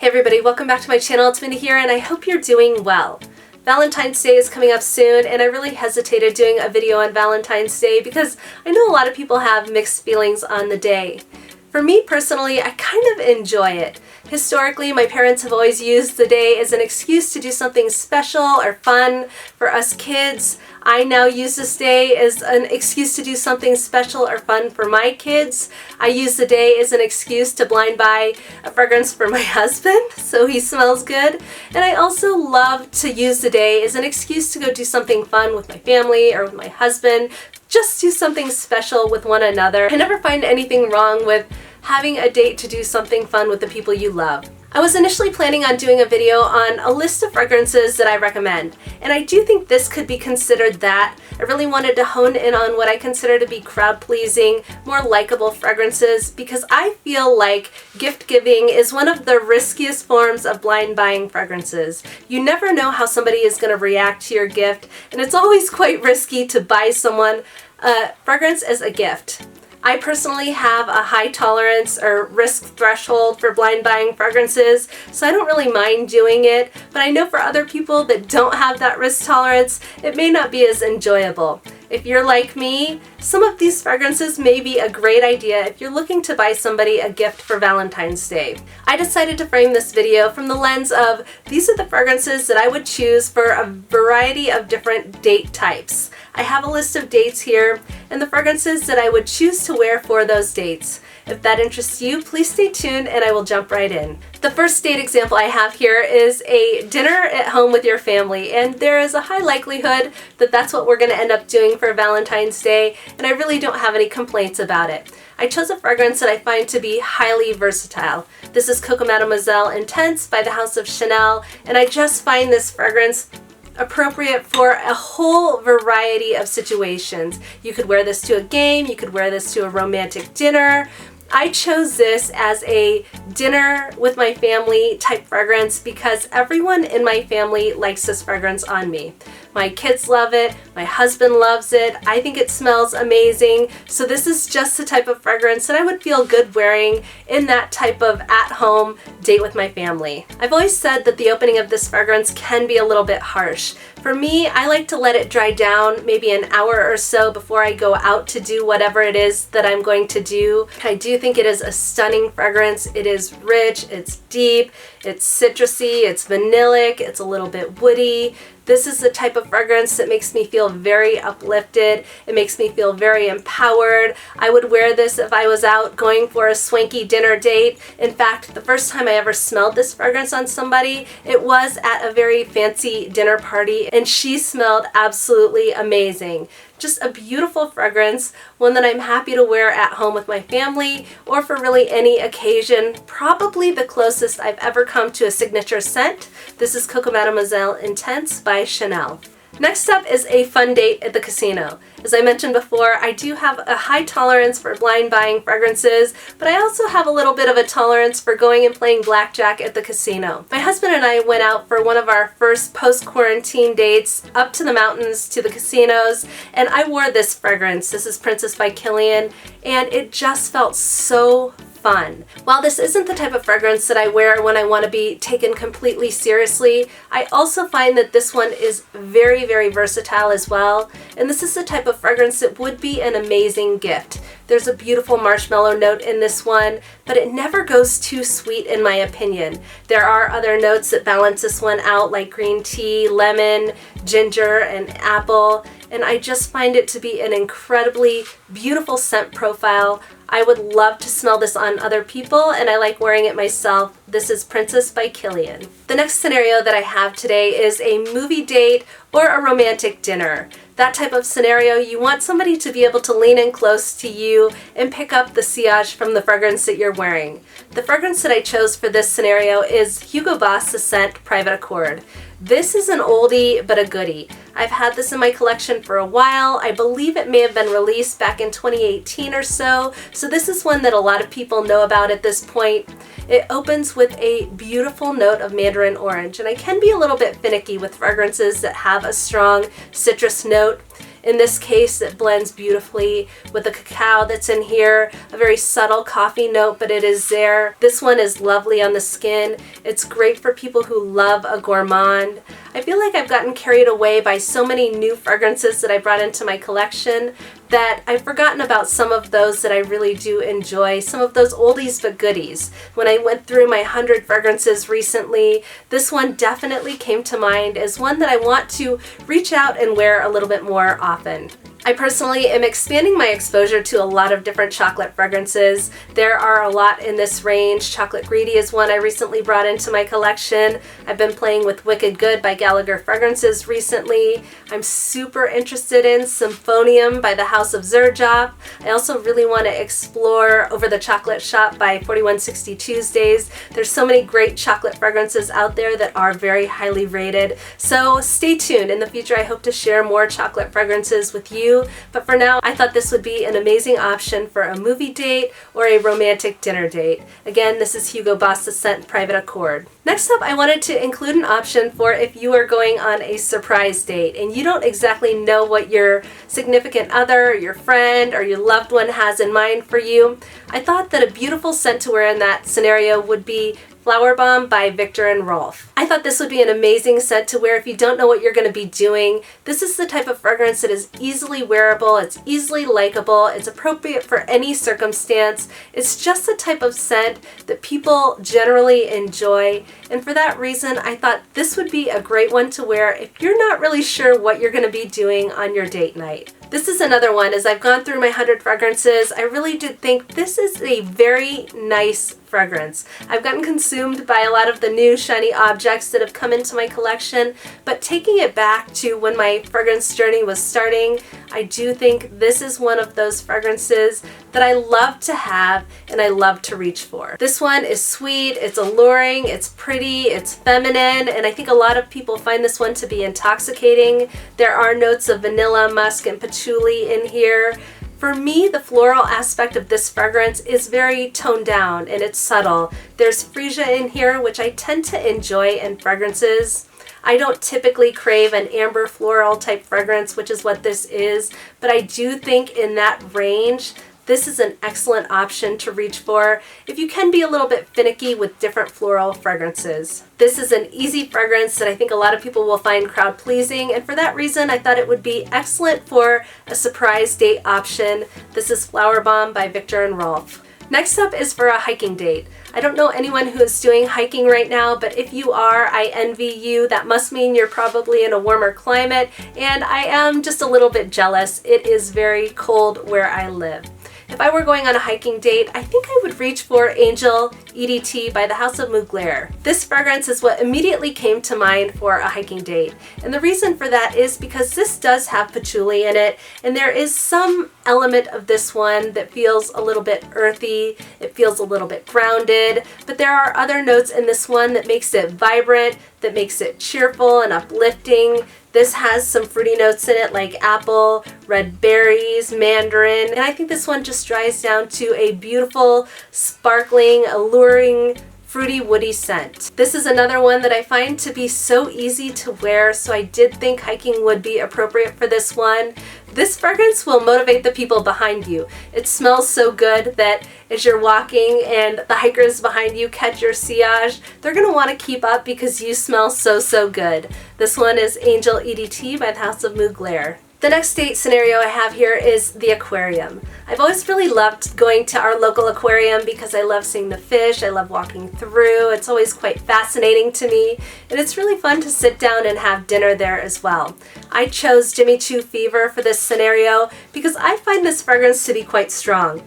Hey everybody, welcome back to my channel. It's Mindy here and I hope you're doing well. Valentine's Day is coming up soon and I really hesitated doing a video on Valentine's Day because I know a lot of people have mixed feelings on the day. For me personally, I kind of enjoy it. Historically, my parents have always used the day as an excuse to do something special or fun for us kids. I now use this day as an excuse to do something special or fun for my kids. I use the day as an excuse to blind buy a fragrance for my husband so he smells good. And I also love to use the day as an excuse to go do something fun with my family or with my husband. Just do something special with one another. I never find anything wrong with having a date to do something fun with the people you love. I was initially planning on doing a video on a list of fragrances that I recommend, and I do think this could be considered that. I really wanted to hone in on what I consider to be crowd-pleasing, more likable fragrances, because I feel like gift giving is one of the riskiest forms of blind buying fragrances. You never know how somebody is going to react to your gift, and it's always quite risky to buy someone a fragrance as a gift. I personally have a high tolerance or risk threshold for blind buying fragrances, so I don't really mind doing it, but I know for other people that don't have that risk tolerance, it may not be as enjoyable. If you're like me, some of these fragrances may be a great idea if you're looking to buy somebody a gift for Valentine's Day. I decided to frame this video from the lens of these are the fragrances that I would choose for a variety of different date types. I have a list of dates here and the fragrances that I would choose to wear for those dates. If that interests you, please stay tuned and I will jump right in. The first date example I have here is a dinner at home with your family, and there is a high likelihood that that's what we're going to end up doing for Valentine's Day, and I really don't have any complaints about it. I chose a fragrance that I find to be highly versatile. This is Coco Mademoiselle Intense by the House of Chanel, and I just find this fragrance appropriate for a whole variety of situations. You could wear this to a game, you could wear this to a romantic dinner. I chose this as a dinner with my family type fragrance because everyone in my family likes this fragrance on me. My kids love it, my husband loves it, I think it smells amazing, so this is just the type of fragrance that I would feel good wearing in that type of at-home date with my family. I've always said that the opening of this fragrance can be a little bit harsh. For me, I like to let it dry down maybe an hour or so before I go out to do whatever it is that I'm going to do. I do think it is a stunning fragrance. It is rich, it's deep, it's citrusy, it's vanillic, it's a little bit woody. This is the type of fragrance that makes me feel very uplifted. It makes me feel very empowered. I would wear this if I was out going for a swanky dinner date. In fact, the first time I ever smelled this fragrance on somebody, it was at a very fancy dinner party, and she smelled absolutely amazing. Just a beautiful fragrance, one that I'm happy to wear at home with my family or for really any occasion. Probably the closest I've ever come to a signature scent. This is Coco Mademoiselle Intense by Chanel. Next up is a fun date at the casino. As I mentioned before, I do have a high tolerance for blind buying fragrances, but I also have a little bit of a tolerance for going and playing blackjack at the casino. My husband and I went out for one of our first post-quarantine dates up to the mountains to the casinos, and I wore this fragrance. This is Princess by Kilian, and it just felt so fun. While this isn't the type of fragrance that I wear when I want to be taken completely seriously, I also find that this one is very, very versatile as well. And this is the type of fragrance that would be an amazing gift. There's a beautiful marshmallow note in this one, but it never goes too sweet in my opinion. There are other notes that balance this one out like green tea, lemon, ginger, and apple, and I just find it to be an incredibly beautiful scent profile. I would love to smell this on other people, and I like wearing it myself. This is Princess by Kilian. The next scenario that I have today is a movie date or a romantic dinner. That type of scenario, you want somebody to be able to lean in close to you and pick up the sillage from the fragrance that you're wearing. The fragrance that I chose for this scenario is Hugo Boss The Scent Private Accord. This is an oldie but a goodie. I've had this in my collection for a while. I believe it may have been released back in 2018 or so, so this is one that a lot of people know about at this point. It opens with a beautiful note of mandarin orange, and I can be a little bit finicky with fragrances that have a strong citrus note. In this case, it blends beautifully with the cacao that's in here, a very subtle coffee note, but it is there. This one is lovely on the skin. It's great for people who love a gourmand. I feel like I've gotten carried away by so many new fragrances that I brought into my collection that I've forgotten about some of those that I really do enjoy, some of those oldies but goodies. When I went through my 100 fragrances recently, this one definitely came to mind as one that I want to reach out and wear a little bit more often. I personally am expanding my exposure to a lot of different chocolate fragrances. There are a lot in this range. Chocolate Greedy is one I recently brought into my collection. I've been playing with Wicked Good by Gallagher Fragrances recently. I'm super interested in Symphonium by the House of Xerjoff. I also really want to explore Over the Chocolate Shop by 4160 Tuesdays. There's so many great chocolate fragrances out there that are very highly rated. So stay tuned. In the future, I hope to share more chocolate fragrances with you. But for now, I thought this would be an amazing option for a movie date or a romantic dinner date. Again, this is Hugo Boss The Scent Private Accord. Next up, I wanted to include an option for if you are going on a surprise date and you don't exactly know what your significant other, your friend, or your loved one has in mind for you. I thought that a beautiful scent to wear in that scenario would be Flowerbomb by Viktor and Rolf. I thought this would be an amazing scent to wear if you don't know what you're going to be doing. This is the type of fragrance that is easily wearable, it's easily likable, it's appropriate for any circumstance. It's just the type of scent that people generally enjoy, and for that reason I thought this would be a great one to wear if you're not really sure what you're going to be doing on your date night. This is another one. As I've gone through my 100 fragrances, I really did think this is a very nice fragrance. I've gotten consumed by a lot of the new shiny objects that have come into my collection, but taking it back to when my fragrance journey was starting, I do think this is one of those fragrances that I love to have and I love to reach for. This one is sweet, it's alluring, it's pretty, it's feminine, and I think a lot of people find this one to be intoxicating. There are notes of vanilla, musk, and patchouli in here. For me, the floral aspect of this fragrance is very toned down and it's subtle. There's freesia in here, which I tend to enjoy in fragrances. I don't typically crave an amber floral type fragrance, which is what this is, but I do think in that range, this is an excellent option to reach for if you can be a little bit finicky with different floral fragrances. This is an easy fragrance that I think a lot of people will find crowd pleasing, and for that reason I thought it would be excellent for a surprise date option. This is Flowerbomb by Viktor and Rolf. Next up is for a hiking date. I don't know anyone who is doing hiking right now, but if you are, I envy you. That must mean you're probably in a warmer climate, and I am just a little bit jealous. It is very cold where I live. If I were going on a hiking date, I think I would reach for Angel EDT by the House of Mugler. This fragrance is what immediately came to mind for a hiking date. And the reason for that is because this does have patchouli in it, and there is some element of this one that feels a little bit earthy, it feels a little bit grounded, but there are other notes in this one that makes it vibrant, that makes it cheerful and uplifting. This has some fruity notes in it like apple, red berries, mandarin, and I think this one just dries down to a beautiful, sparkling, alluring, fruity, woody scent. This is another one that I find to be so easy to wear, so I did think hiking would be appropriate for this one. This fragrance will motivate the people behind you. It smells so good that as you're walking and the hikers behind you catch your sillage, they're going to want to keep up because you smell so good. This one is Angel EDT by the House of Mugler. The next date scenario I have here is the aquarium. I've always really loved going to our local aquarium because I love seeing the fish, I love walking through, it's always quite fascinating to me, and it's really fun to sit down and have dinner there as well. I chose Jimmy Choo Fever for this scenario because I find this fragrance to be quite strong.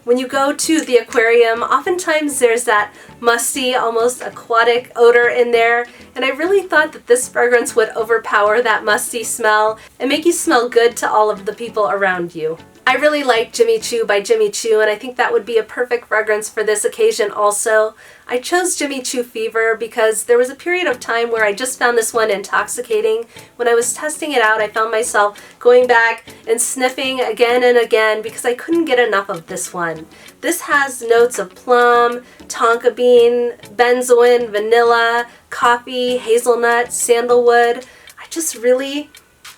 When you go to the aquarium, oftentimes there's that musty, almost aquatic odor in there, and I really thought that this fragrance would overpower that musty smell and make you smell good to all of the people around you. I really like Jimmy Choo by Jimmy Choo, and I think that would be a perfect fragrance for this occasion also. I chose Jimmy Choo Fever because there was a period of time where I just found this one intoxicating. When I was testing it out, I found myself going back and sniffing again and again because I couldn't get enough of this one. This has notes of plum, tonka bean, benzoin, vanilla, coffee, hazelnut, sandalwood. I just really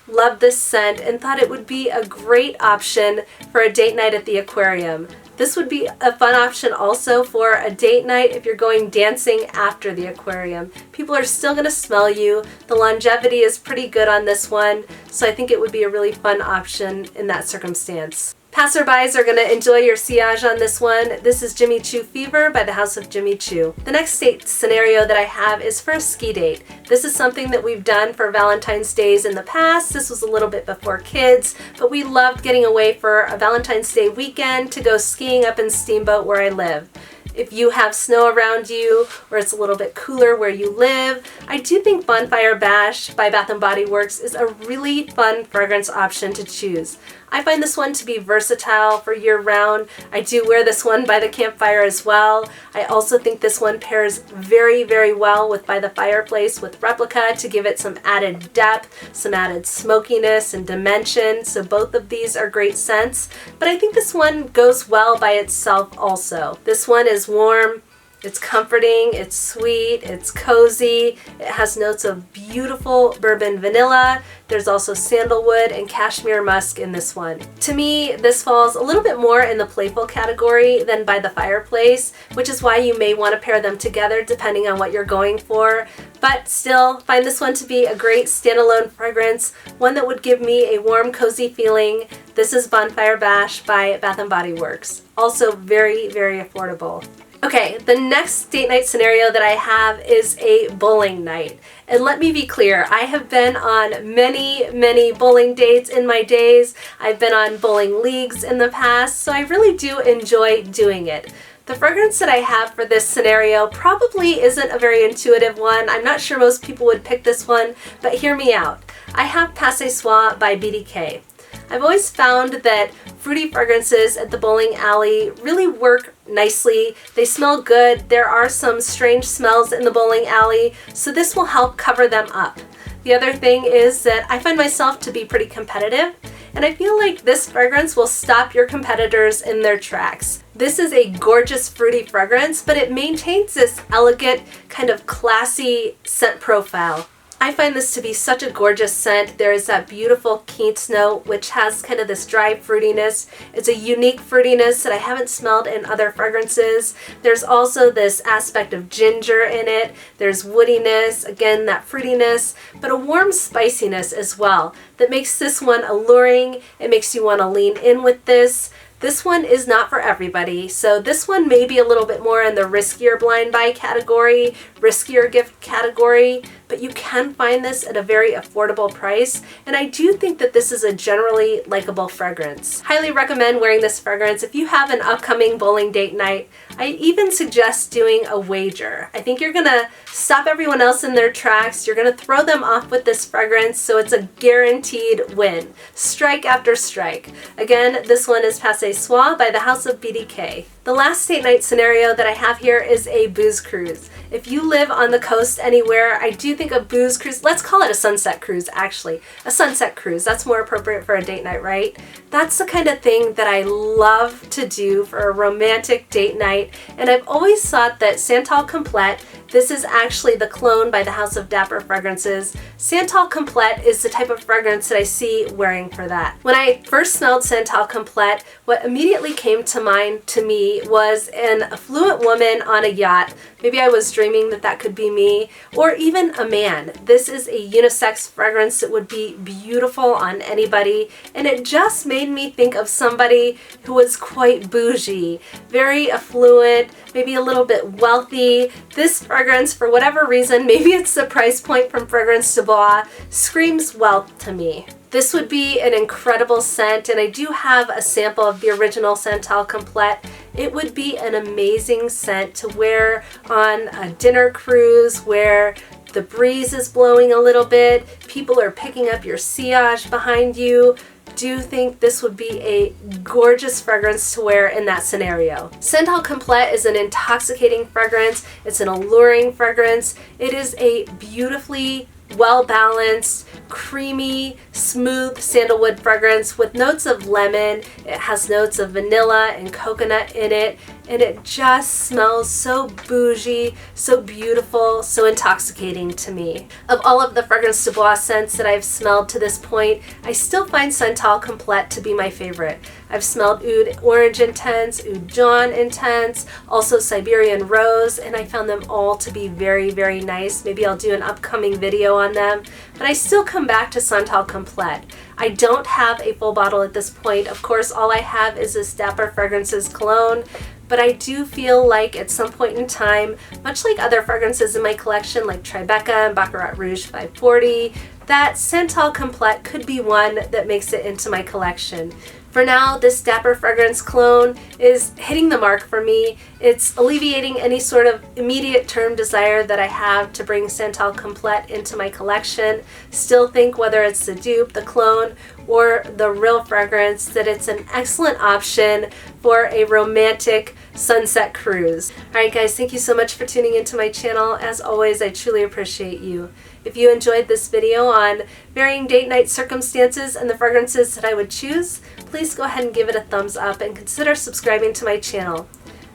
loved this scent and thought it would be a great option for a date night at the aquarium. This would be a fun option also for a date night if you're going dancing after the aquarium. People are still going to smell you. The longevity is pretty good on this one, so I think it would be a really fun option in that circumstance. Passerbys are going to enjoy your sillage on this one. This is Jimmy Choo Fever by the House of Jimmy Choo. The next date scenario that I have is for a ski date. This is something that we've done for Valentine's Days in the past. This was a little bit before kids, but we loved getting away for a Valentine's Day weekend to go skiing up in Steamboat where I live. If you have snow around you or it's a little bit cooler where you live, I do think Bonfire Bash by Bath & Body Works is a really fun fragrance option to choose. I find this one to be versatile for year-round. I do wear this one by the campfire as well. I also think this one pairs very, very well with By the Fireplace with Replica to give it some added depth, some added smokiness and dimension. So both of these are great scents, but I think this one goes well by itself also. This one is warm. It's comforting, it's sweet, it's cozy, it has notes of beautiful bourbon vanilla. There's also sandalwood and cashmere musk in this one. To me, this falls a little bit more in the playful category than By the Fireplace, which is why you may want to pair them together depending on what you're going for. But still, find this one to be a great standalone fragrance, one that would give me a warm, cozy feeling. This is Bonfire Bash by Bath & Body Works. Also very, very affordable. Okay, the next date night scenario that I have is a bowling night. And let me be clear, I have been on many, many bowling dates in my days. I've been on bowling leagues in the past, so I really do enjoy doing it. The fragrance that I have for this scenario probably isn't a very intuitive one. I'm not sure most people would pick this one, but hear me out. I have Ce Soir by BDK. I've always found that fruity fragrances at the bowling alley really work nicely. They smell good. There are some strange smells in the bowling alley, so this will help cover them up. The other thing is that I find myself to be pretty competitive, and I feel like this fragrance will stop your competitors in their tracks. This is a gorgeous fruity fragrance, but it maintains this elegant, kind of classy scent profile. I find this to be such a gorgeous scent. There is that beautiful quince note, which has kind of this dry fruitiness. It's a unique fruitiness that I haven't smelled in other fragrances. There's also this aspect of ginger in it. There's woodiness, again, that fruitiness, but a warm spiciness as well that makes this one alluring. It makes you want to lean in with this. This one is not for everybody, so this one may be a little bit more in the riskier blind buy category, riskier gift category, but you can find this at a very affordable price, and I do think that this is a generally likable fragrance. Highly recommend wearing this fragrance if you have an upcoming bowling date night. I even suggest doing a wager. I think you're gonna stop everyone else in their tracks. You're gonna throw them off with this fragrance, so it's a guaranteed win. Strike after strike. Again, this one is Ce Soir by the House of BDK. The last date night scenario that I have here is a booze cruise. If you live on the coast anywhere, I do think a booze cruise, let's call it a sunset cruise actually. A sunset cruise, that's more appropriate for a date night, right? That's the kind of thing that I love to do for a romantic date night, and I've always thought that Santal Complet, this is actually the clone by the House of Dapper Fragrances. Santal Complet is the type of fragrance that I see wearing for that. When I first smelled Santal Complet, what immediately came to mind to me was an affluent woman on a yacht. Maybe I was dreaming that that could be me, or even a man. This is a unisex fragrance that would be beautiful on anybody, and it just made me think of somebody who was quite bougie, very affluent, maybe a little bit wealthy. This fragrance, for whatever reason, maybe it's the price point from Fragrance de Bois, screams wealth to me. This would be an incredible scent, and I do have a sample of the original Santal Complet. It would be an amazing scent to wear on a dinner cruise where the breeze is blowing a little bit, people are picking up your sillage behind you. Do think this would be a gorgeous fragrance to wear in that scenario. Santal Complet is an intoxicating fragrance. It's an alluring fragrance. It is a beautifully well-balanced, creamy, smooth sandalwood fragrance with notes of lemon. It has notes of vanilla and coconut in it. and it just smells so bougie, so beautiful, so intoxicating to me. Of all of the Fragrance de Bois scents that I've smelled to this point, I still find Santal Complet to be my favorite. I've smelled Oud Orange Intense, Oud Jaune Intense, also Siberian Rose, and I found them all to be very, very nice. Maybe I'll do an upcoming video on them, but I still come back to Santal Complet. I don't have a full bottle at this point. Of course, all I have is this Dapper Fragrances Clone, but I do feel like at some point in time, much like other fragrances in my collection like Tribeca and Baccarat Rouge 540, that Santal Complet could be one that makes it into my collection. For now, this Dapper Fragrance Clone is hitting the mark for me. It's alleviating any sort of immediate term desire that I have to bring Santal Complet into my collection. Still think whether it's the dupe, the clone, or the real fragrance, that it's an excellent option for a romantic sunset cruise. Alright guys, thank you so much for tuning into my channel. As always, I truly appreciate you. If you enjoyed this video on varying date night circumstances and the fragrances that I would choose, please go ahead and give it a thumbs up and consider subscribing to my channel.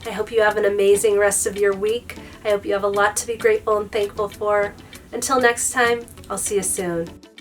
I hope you have an amazing rest of your week. I hope you have a lot to be grateful and thankful for. Until next time, I'll see you soon.